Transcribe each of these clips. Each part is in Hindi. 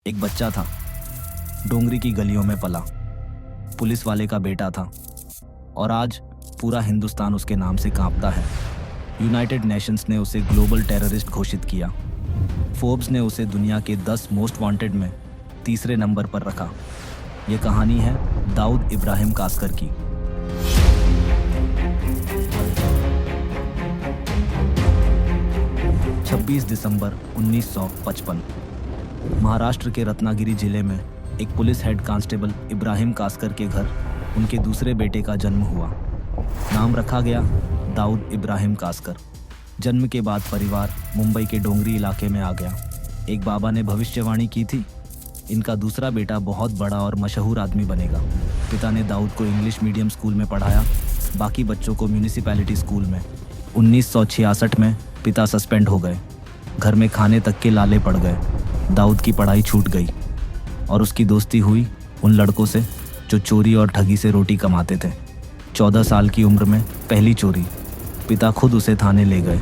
एक बच्चा था, डोंगरी की गलियों में पला, पुलिस वाले का बेटा था और आज पूरा हिंदुस्तान उसके नाम से कांपता है। यूनाइटेड नेशंस ने उसे ग्लोबल टेररिस्ट घोषित किया। फोर्ब्स ने उसे दुनिया के 10 मोस्ट वांटेड में तीसरे नंबर पर रखा। ये कहानी है दाऊद इब्राहिम कासकर की। दिसंबर 1955 महाराष्ट्र के रत्नागिरी जिले में एक police head constable Ibrahim Kaskar के घर उनके दूसरे बेटे का जन्म हुआ। नाम रखा गया दाऊद इब्राहिम कासकर। जन्म के बाद परिवार मुंबई के डोंगरी इलाके में आ गया। एक बाबा ने भविष्यवाणी की थी, इनका दूसरा बेटा बहुत बड़ा और मशहूर आदमी बनेगा। पिता ने दाऊद को इंग्लिश मीडियम स्कूल में पढ़ाया, बाकी बच्चों को म्यूनिसिपैलिटी स्कूल में। 1966 में पिता सस्पेंड हो गए। घर में खाने तक के लाले पड़ गए। दाऊद की पढ़ाई छूट गई और उसकी दोस्ती हुई उन लड़कों से जो चोरी और ठगी से रोटी कमाते थे। 14 साल की उम्र में पहली चोरी। पिता खुद उसे थाने ले गए।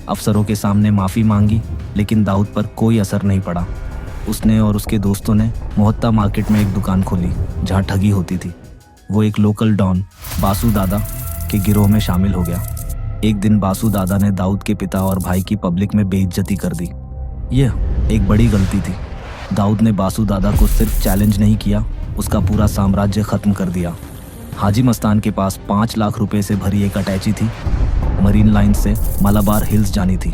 अफसरों के सामने माफ़ी मांगी, लेकिन दाऊद पर कोई असर नहीं पड़ा। उसने और उसके दोस्तों ने मोहत्ता मार्केट में एक दुकान खोली जहाँ ठगी होती थी। वो एक लोकल डॉन बासु दादा के गिरोह में शामिल हो गया। एक दिन बासु दादा ने दाऊद के पिता और भाई की पब्लिक में बेइज्जती कर दी। यह एक बड़ी गलती थी। दाऊद ने बासु दादा को सिर्फ चैलेंज नहीं किया, उसका पूरा साम्राज्य खत्म कर दिया। हाजी मस्तान के पास 5 लाख रुपए से भरी एक अटैची थी। मरीन लाइन से मलाबार हिल्स जानी थी।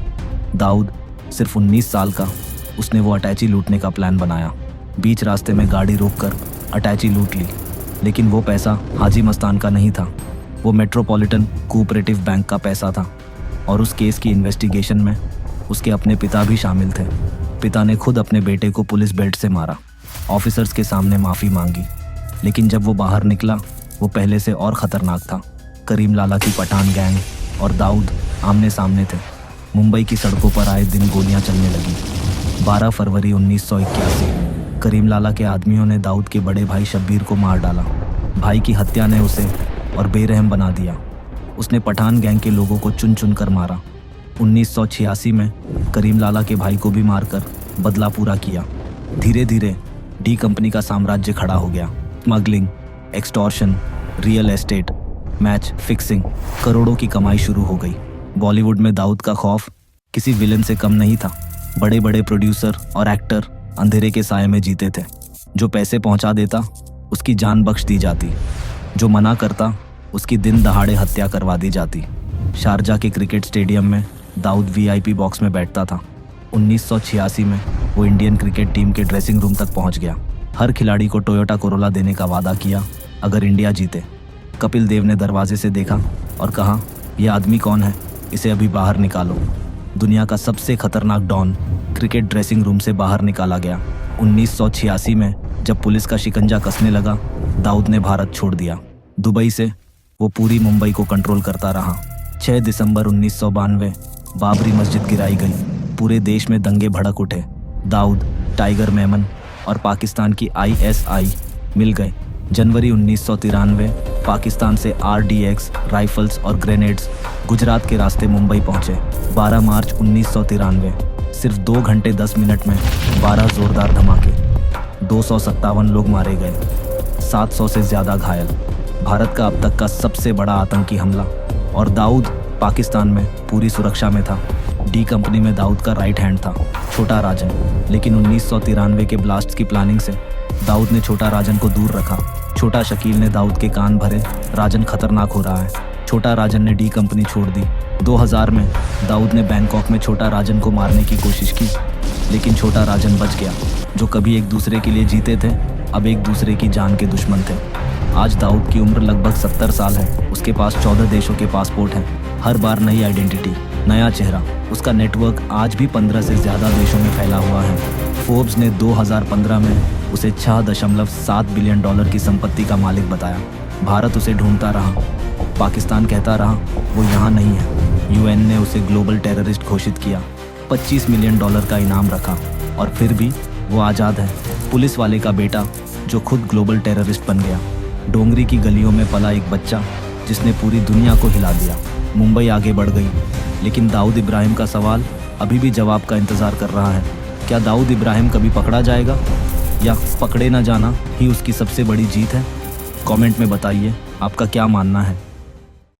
दाऊद सिर्फ 19 साल का, उसने वो अटैची लूटने का प्लान बनाया। बीच रास्ते में गाड़ी रोककर अटैची लूट ली, लेकिन वो पैसा हाजी मस्तान का नहीं था। वो मेट्रोपॉलिटन कोऑपरेटिव बैंक का पैसा था और उस केस की इन्वेस्टिगेशन में उसके अपने पिता भी शामिल थे। पिता ने खुद अपने बेटे को पुलिस बेल्ट से मारा, ऑफिसर्स के सामने माफ़ी मांगी, लेकिन जब वो बाहर निकला वो पहले से और ख़तरनाक था। करीम लाला की पठान गैंग और दाऊद आमने सामने थे। मुंबई की सड़कों पर आए दिन गोलियां चलने लगी। 12 फरवरी 1981 करीम लाला के आदमियों ने दाऊद के बड़े भाई शब्बीर को मार डाला। भाई की हत्या ने उसे और बेरहम बना दिया। उसने पठान गैंग के लोगों को चुन चुन कर मारा। 1986 में करीम लाला के भाई को भी मारकर बदला पूरा किया। धीरे धीरे डी कंपनी का साम्राज्य खड़ा हो गया। Smuggling, extortion, real estate, match fixing, करोड़ों की कमाई शुरू हो गई। बॉलीवुड में दाऊद का खौफ किसी विलन से कम नहीं था। बड़े बड़े प्रोड्यूसर और एक्टर अंधेरे के साये में जीते थे। जो पैसे पहुंचा देता उसकी जान बख्श दी जाती, जो मना करता उसकी दिन दहाड़े हत्या करवा दी जाती। शारजा के क्रिकेट स्टेडियम में दाऊद वीआईपी बॉक्स में बैठता था। 1986 में वो इंडियन क्रिकेट टीम के ड्रेसिंग रूम तक पहुंच गया। हर खिलाड़ी को टोयोटा कोरोला देने का वादा किया अगर इंडिया जीते। कपिल देव ने दरवाजे से देखा और कहा, यह आदमी कौन है, इसे अभी बाहर निकालो। दुनिया का सबसे खतरनाक डॉन क्रिकेट ड्रेसिंग रूम से बाहर निकाला गया। 1986 में जब पुलिस का शिकंजा कसने लगा, दाऊद ने भारत छोड़ दिया। दुबई से वो पूरी मुंबई को कंट्रोल करता रहा। 6 दिसंबर 1992 बाबरी मस्जिद गिराई गई। पूरे देश में दंगे भड़क उठे। दाऊद, टाइगर मेमन और पाकिस्तान की ISI मिल गए। जनवरी 1993 पाकिस्तान से RDX राइफल्स और ग्रेनेड्स गुजरात के रास्ते मुंबई पहुंचे। 12 मार्च 1993 सिर्फ 2 घंटे 10 मिनट में 12 जोरदार धमाके। 257 लोग मारे गए, 700 से ज़्यादा घायल। भारत का अब तक का सबसे बड़ा आतंकी हमला। और दाऊद पाकिस्तान में पूरी सुरक्षा में था। डी कंपनी में दाऊद का राइट हैंड था छोटा राजन, लेकिन 1993 के ब्लास्ट की प्लानिंग से दाऊद ने छोटा राजन को दूर रखा। छोटा शकील ने दाऊद के कान भरे, राजन खतरनाक हो रहा है। छोटा राजन ने डी कंपनी छोड़ दी। 2000 में दाऊद ने बैंकॉक में छोटा राजन को मारने की कोशिश की, लेकिन छोटा राजन बच गया। जो कभी एक दूसरे के लिए जीते थे, अब एक दूसरे की जान के दुश्मन थे। आज दाऊद की उम्र लगभग 70 साल है। उसके पास 14 देशों के पासपोर्ट हैं। हर बार नई आइडेंटिटी, नया चेहरा। उसका नेटवर्क आज भी 15 से ज़्यादा देशों में फैला हुआ है। फोर्ब्स ने 2015 में उसे $6.7 बिलियन की संपत्ति का मालिक बताया। भारत उसे ढूंढता रहा, पाकिस्तान कहता रहा वो यहाँ नहीं है। UN ने उसे ग्लोबल टेररिस्ट घोषित किया, $25 मिलियन का इनाम रखा, और फिर भी वो आज़ाद है। पुलिस वाले का बेटा जो खुद ग्लोबल टेररिस्ट बन गया। डोंगरी की गलियों में पला एक बच्चा जिसने पूरी दुनिया को हिला दिया। मुंबई आगे बढ़ गई, लेकिन दाऊद इब्राहिम का सवाल अभी भी जवाब का इंतज़ार कर रहा है। क्या दाऊद इब्राहिम कभी पकड़ा जाएगा या पकड़े ना जाना ही उसकी सबसे बड़ी जीत है? कमेंट में बताइए आपका क्या मानना है।